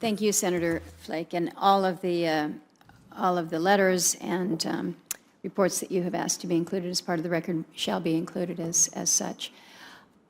Thank you, Senator Flake, and all of the letters and reports that you have asked to be included as part of the record shall be included as such.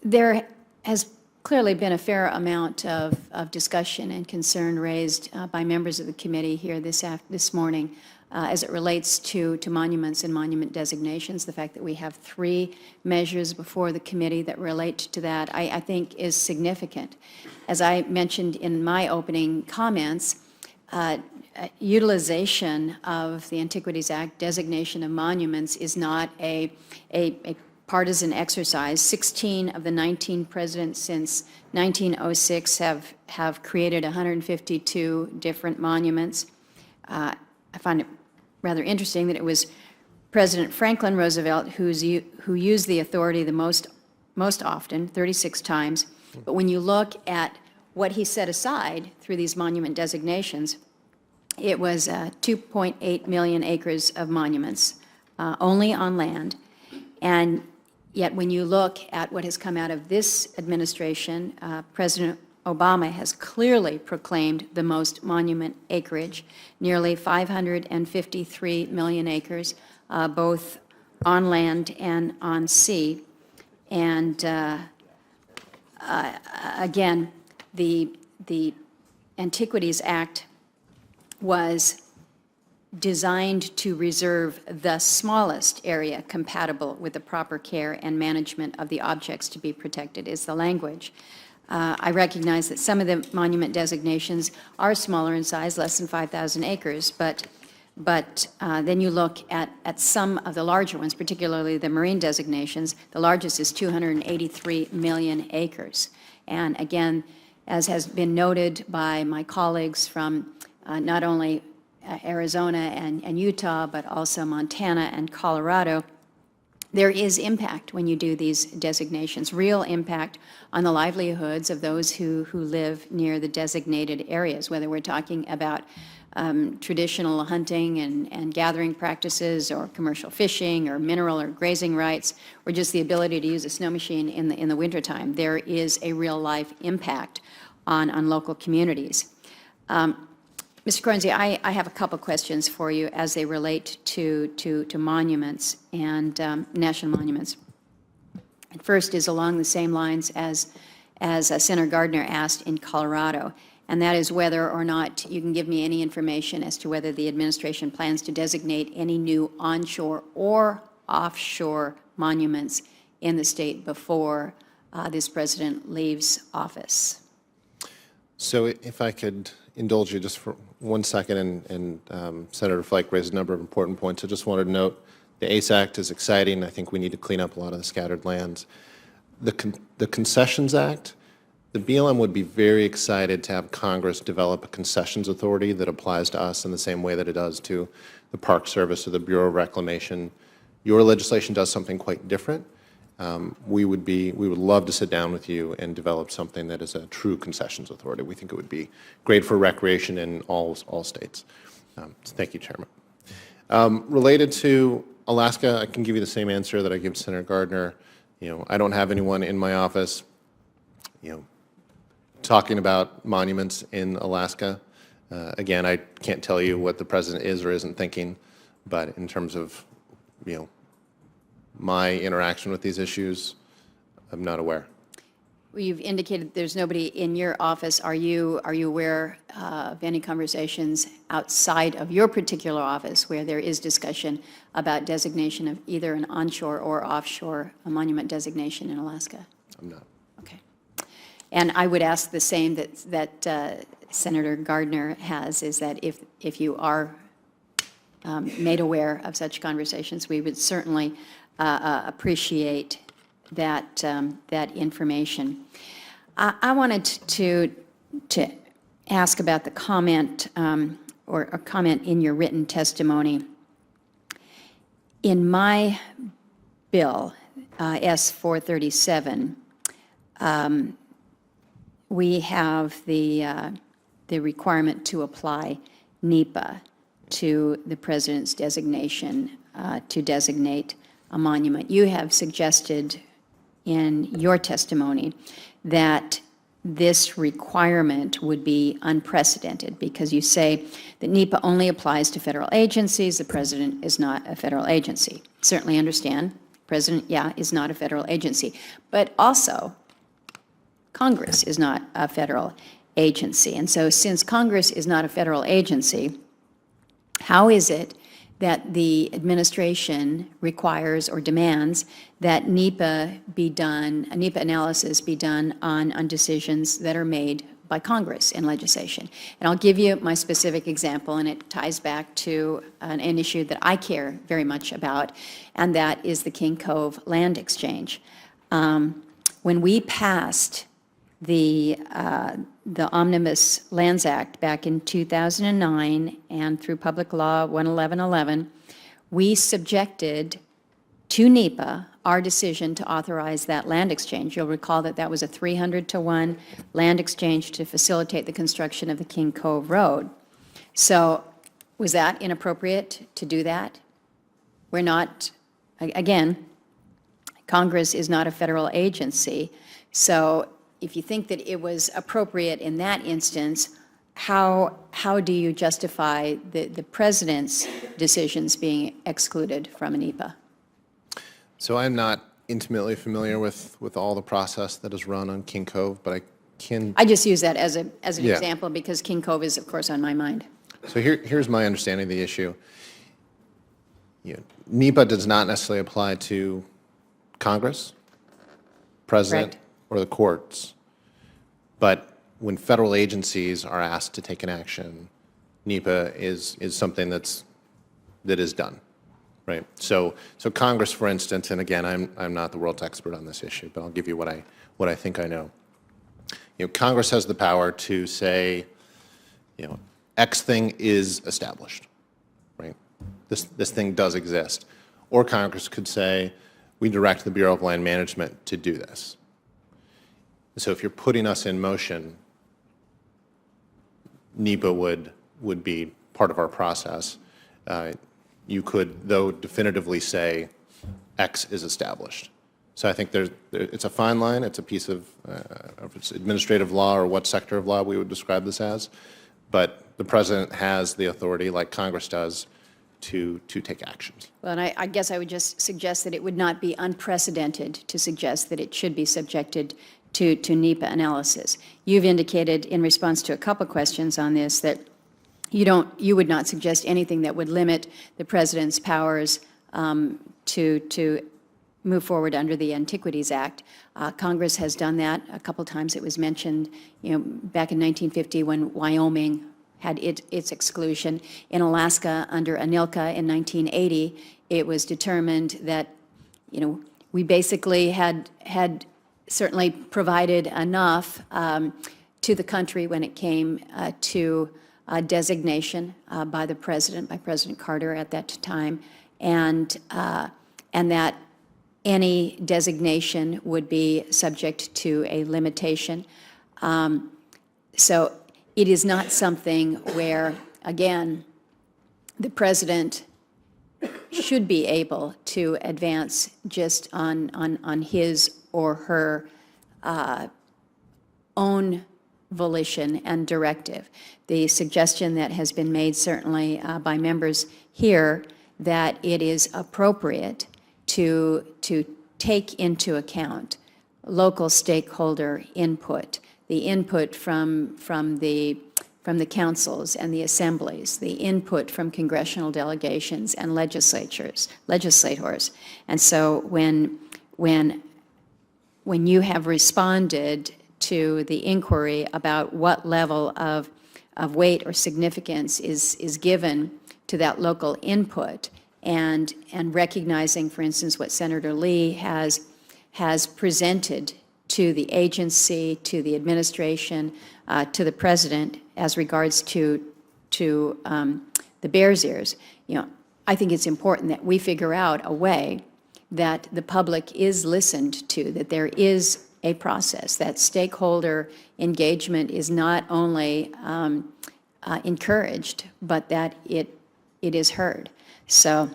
There has clearly been a fair amount of discussion and concern raised by members of the committee here this morning as it relates to monuments and monument designations. The fact that we have 3 measures before the committee that relate to that, I think, is significant. As I mentioned in my opening comments, utilization of the Antiquities Act designation of monuments is not a partisan exercise. 16 of the 19 presidents since 1906 have created 152 different monuments. I find it rather interesting that it was President Franklin Roosevelt who used the authority the most often, 36 times. But when you look at what he set aside through these monument designations, it was 2.8 million acres of monuments, only on land. And yet when you look at what has come out of this administration, President Obama has clearly proclaimed the most monument acreage, nearly 553 million acres, both on land and on sea. And again, the Antiquities Act was designed to reserve the smallest area compatible with the proper care and management of the objects to be protected, is the language. I recognize that some of the monument designations are smaller in size, less than 5,000 acres, but then you look at some of the larger ones, particularly the marine designations. The largest is 283 million acres. And again, as has been noted by my colleagues from not only Arizona and Utah, but also Montana and Colorado, there is impact when you do these designations, real impact on the livelihoods of those who live near the designated areas, whether we're talking about traditional hunting and gathering practices, or commercial fishing, or mineral or grazing rights, or just the ability to use a snow machine in the wintertime. There is a real-life impact on local communities. Mr. Cornzy, I have a couple questions for you as they relate to monuments and national monuments. And first is along the same lines as Senator Gardner asked in Colorado, and that is whether or not you can give me any information as to whether the administration plans to designate any new onshore or offshore monuments in the state before this president leaves office. So if I could indulge you just for 1 second, and Senator Flake raised a number of important points. I just wanted to note the ACE Act is exciting. I think we need to clean up a lot of the scattered lands. The Concessions Act, the BLM would be very excited to have Congress develop a concessions authority that applies to us in the same way that it does to the Park Service or the Bureau of Reclamation. Your legislation does something quite different. We would love to sit down with you and develop something that is a true concessions authority. We think it would be great for recreation in all states. Thank you, Chairman. Related to Alaska, I can give you the same answer that I give Senator Gardner. I don't have anyone in my office, talking about monuments in Alaska. Again, I can't tell you what the president is or isn't thinking, but in terms of, my interaction with these issues, I'm not aware. Well, you've indicated there's nobody in your office. Are you aware of any conversations outside of your particular office where there is discussion about designation of either an onshore or offshore monument designation in Alaska? I'm not. Okay. And I would ask the same that Senator Gardner has, is that if you are made aware of such conversations, we would certainly appreciate that information. I wanted to ask about the comment or a comment in your written testimony. In my bill, S-437, we have the requirement to apply NEPA to the president's designation to designate a monument. You have suggested in your testimony that this requirement would be unprecedented, because you say that NEPA only applies to federal agencies, the president is not a federal agency. Certainly understand, president, yeah, is not a federal agency, but also Congress is not a federal agency. And so since Congress is not a federal agency, how is it that the administration requires or demands that NEPA be done, a NEPA analysis be done on decisions that are made by Congress in legislation? And I'll give you my specific example, and it ties back to an issue that I care very much about, and that is the King Cove land exchange. When we passed the Omnibus Lands Act back in 2009, and through Public Law 11111, we subjected to NEPA our decision to authorize that land exchange. You'll recall that that was a 300-to-1 land exchange to facilitate the construction of the King Cove Road. So was that inappropriate to do that? We're not, again, Congress is not a federal agency, so if you think that it was appropriate in that instance, how do you justify the president's decisions being excluded from a NEPA? So I'm not intimately familiar with all the process that is run on King Cove, but I just use that as an Yeah. example because King Cove is, of course, on my mind. So here's my understanding of the issue. NEPA does not necessarily apply to Congress, President, Correct. or the courts. But when federal agencies are asked to take an action, NEPA is something that is done, right? So Congress, for instance, and again, I'm not the world's expert on this issue, but I'll give you what I think I know. Congress has the power to say, X thing is established, right? This thing does exist. Or Congress could say, we direct the Bureau of Land Management to do this. So if you're putting us in motion, NEPA would be part of our process. You could, though, definitively say X is established. So I think it's a fine line. It's a piece of if it's administrative law or what sector of law we would describe this as. But the president has the authority, like Congress does, to take actions. Well, and I guess I would just suggest that it would not be unprecedented to suggest that it should be subjected to NEPA analysis. You've indicated in response to a couple questions on this that you would not suggest anything that would limit the president's powers to move forward under the Antiquities Act. Congress has done that a couple times. It was mentioned, back in 1950 when Wyoming had its exclusion. In Alaska, under ANILCA in 1980, it was determined that, we basically had certainly provided enough to the country when it came to designation by President Carter at that time, and that any designation would be subject to a limitation. So it is not something where, again, the president should be able to advance just on his or her own volition and directive. The suggestion that has been made certainly by members here that it is appropriate to take into account local stakeholder input, the input from the councils and the assemblies, the input from congressional delegations and legislators. And so when you have responded to the inquiry about what level of weight or significance is given to that local input, and recognizing, for instance, what Senator Lee has presented to the agency, to the administration, to the president as regards to the Bears Ears, I think it's important that we figure out a way that the public is listened to, that there is a process, that stakeholder engagement is not only encouraged, but that it is heard. So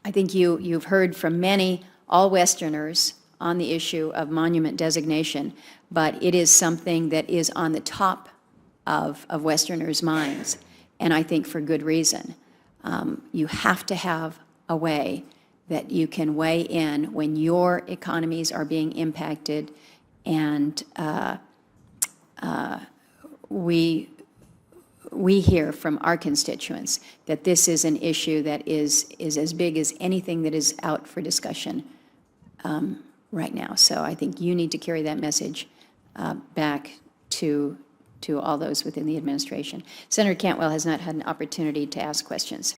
I think you've heard from many, all Westerners on the issue of monument designation, but it is something that is on the top of Westerners' minds, and I think for good reason. You have to have a way that you can weigh in when your economies are being impacted, and we hear from our constituents that this is an issue that is as big as anything that is out for discussion right now. So I think you need to carry that message back to all those within the administration. Senator Cantwell has not had an opportunity to ask questions.